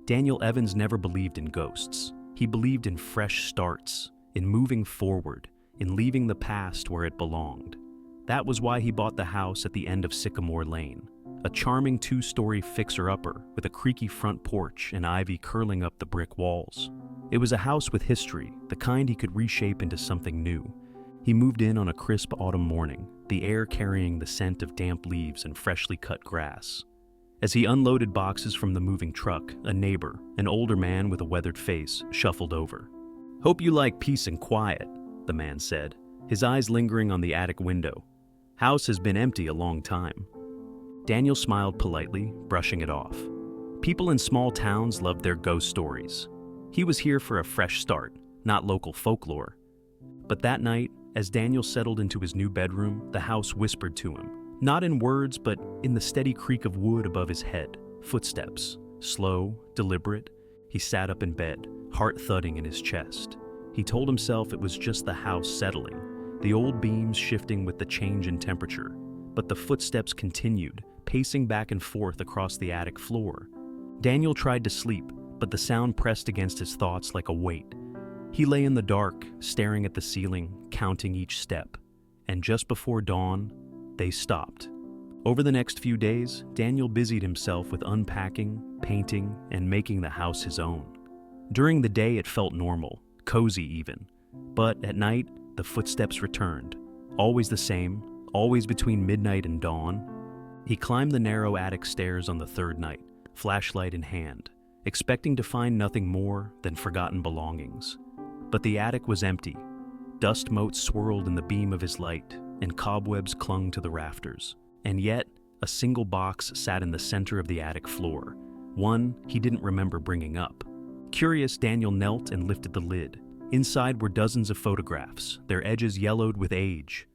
Daniel Evans never believed in ghosts. He believed in fresh starts, in moving forward, in leaving the past where it belonged. That was why he bought the house at the end of Sycamore Lane, a charming two-story fixer-upper with a creaky front porch and ivy curling up the brick walls. It was a house with history, the kind he could reshape into something new. He moved in on a crisp autumn morning, the air carrying the scent of damp leaves and freshly cut grass. As he unloaded boxes from the moving truck, a neighbor, an older man with a weathered face, shuffled over. "Hope you like peace and quiet," the man said, his eyes lingering on the attic window. "House has been empty a long time." Daniel smiled politely, brushing it off. People in small towns loved their ghost stories. He was here for a fresh start, not local folklore. But that night, as Daniel settled into his new bedroom, the house whispered to him. Not in words, but in the steady creak of wood above his head. Footsteps. Slow, deliberate. He sat up in bed, heart thudding in his chest. He told himself it was just the house settling, the old beams shifting with the change in temperature. But the footsteps continued, pacing back and forth across the attic floor. Daniel tried to sleep, but the sound pressed against his thoughts like a weight. He lay in the dark, staring at the ceiling, counting each step. And just before dawn, they stopped. Over the next few days, Daniel busied himself with unpacking, painting, and making the house his own. During the day, it felt normal, cozy even. But at night, the footsteps returned. Always the same, always between midnight and dawn. He climbed the narrow attic stairs on the third night, flashlight in hand, expecting to find nothing more than forgotten belongings. But the attic was empty. Dust motes swirled in the beam of his light, and cobwebs clung to the rafters. And yet, a single box sat in the center of the attic floor, one he didn't remember bringing up. Curious, Daniel knelt and lifted the lid. Inside were dozens of photographs, their edges yellowed with age.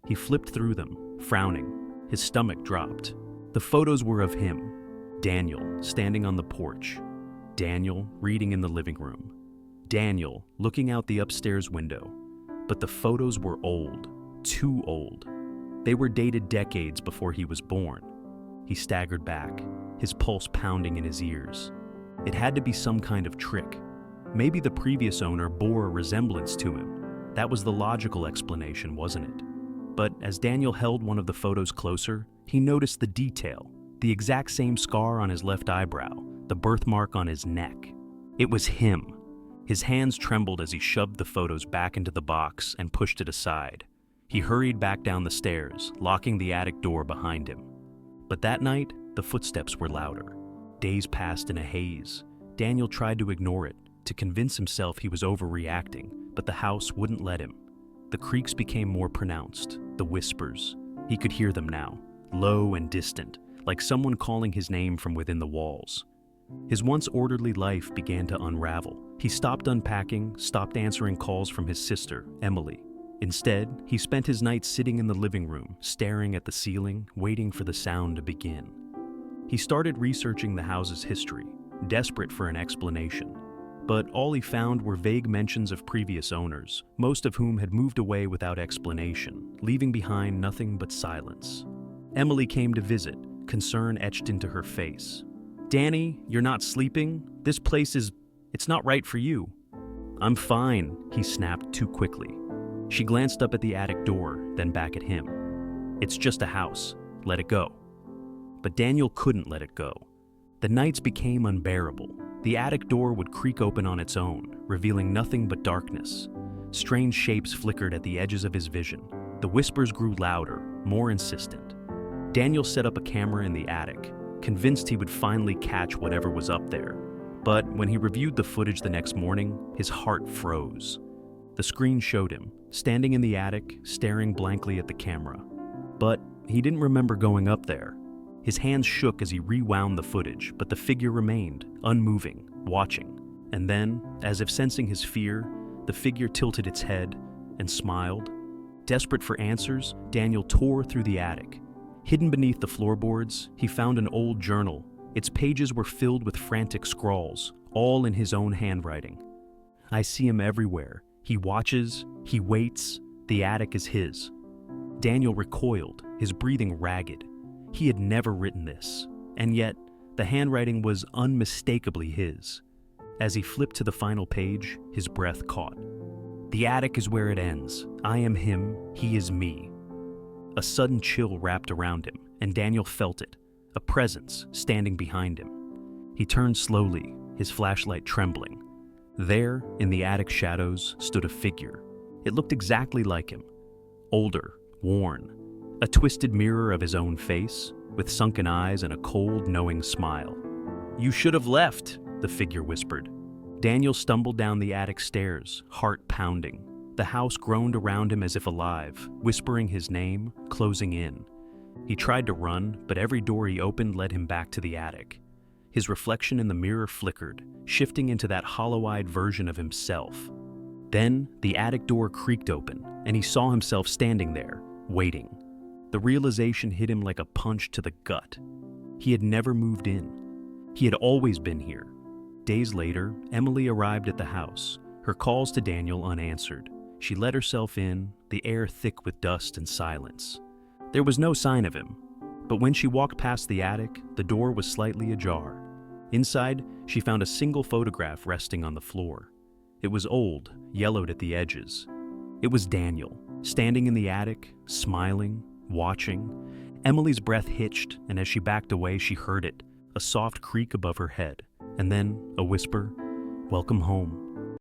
He flipped through them, frowning. His stomach dropped. The photos were of him, Daniel, standing on the porch. Daniel, reading in the living room. Daniel, looking out the upstairs window. But the photos were old. Too old. They were dated decades before he was born. He staggered back, his pulse pounding in his ears. It had to be some kind of trick. Maybe the previous owner bore a resemblance to him. That was the logical explanation, wasn't it? But as Daniel held one of the photos closer, he noticed the detail, the exact same scar on his left eyebrow, the birthmark on his neck. It was him. His hands trembled as he shoved the photos back into the box and pushed it aside. He hurried back down the stairs, locking the attic door behind him. But that night, the footsteps were louder. Days passed in a haze. Daniel tried to ignore it, to convince himself he was overreacting, but the house wouldn't let him. The creaks became more pronounced, the whispers. He could hear them now, low and distant, like someone calling his name from within the walls. His once orderly life began to unravel. He stopped unpacking, stopped answering calls from his sister, Emily. Instead, he spent his nights sitting in the living room, staring at the ceiling, waiting for the sound to begin. He started researching the house's history, desperate for an explanation. But all he found were vague mentions of previous owners, most of whom had moved away without explanation, leaving behind nothing but silence. Emily came to visit, concern etched into her face. "Danny, you're not sleeping? This place it's not right for you." "I'm fine," he snapped too quickly. She glanced up at the attic door, then back at him. "It's just a house. Let it go." But Daniel couldn't let it go. The nights became unbearable. The attic door would creak open on its own, revealing nothing but darkness. Strange shapes flickered at the edges of his vision. The whispers grew louder, more insistent. Daniel set up a camera in the attic, convinced he would finally catch whatever was up there. But when he reviewed the footage the next morning, his heart froze. The screen showed him, standing in the attic, staring blankly at the camera. But he didn't remember going up there. His hands shook as he rewound the footage, but the figure remained, unmoving, watching. And then, as if sensing his fear, the figure tilted its head and smiled. Desperate for answers, Daniel tore through the attic. Hidden beneath the floorboards, he found an old journal. Its pages were filled with frantic scrawls, all in his own handwriting. "I see him everywhere. He watches, he waits, the attic is his." Daniel recoiled, his breathing ragged. He had never written this, and yet The handwriting was unmistakably his. As he flipped to the final page, his breath caught. "The attic is where it ends. I am him, he is me." A sudden chill wrapped around him, and Daniel felt it, a presence standing behind him. He turned slowly, his flashlight trembling. There, in the attic shadows, stood a figure. It looked exactly like him. Older, worn, a twisted mirror of his own face, with sunken eyes and a cold, knowing smile. "You should have left," the figure whispered. Daniel stumbled down the attic stairs, heart pounding. The house groaned around him as if alive, whispering his name, closing in. He tried to run, but every door he opened led him back to the attic. His reflection in the mirror flickered, shifting into that hollow-eyed version of himself. Then, the attic door creaked open, and he saw himself standing there, waiting. The realization hit him like a punch to the gut. He had never moved in. He had always been here. Days later, Emily arrived at the house, her calls to Daniel unanswered. She let herself in, the air thick with dust and silence. There was no sign of him, but when she walked past the attic, the door was slightly ajar. Inside, she found a single photograph resting on the floor. It was old, yellowed at the edges. It was Daniel, standing in the attic, smiling, watching. Emily's breath hitched, and as she backed away, she heard it, a soft creak above her head, and then a whisper, "Welcome home."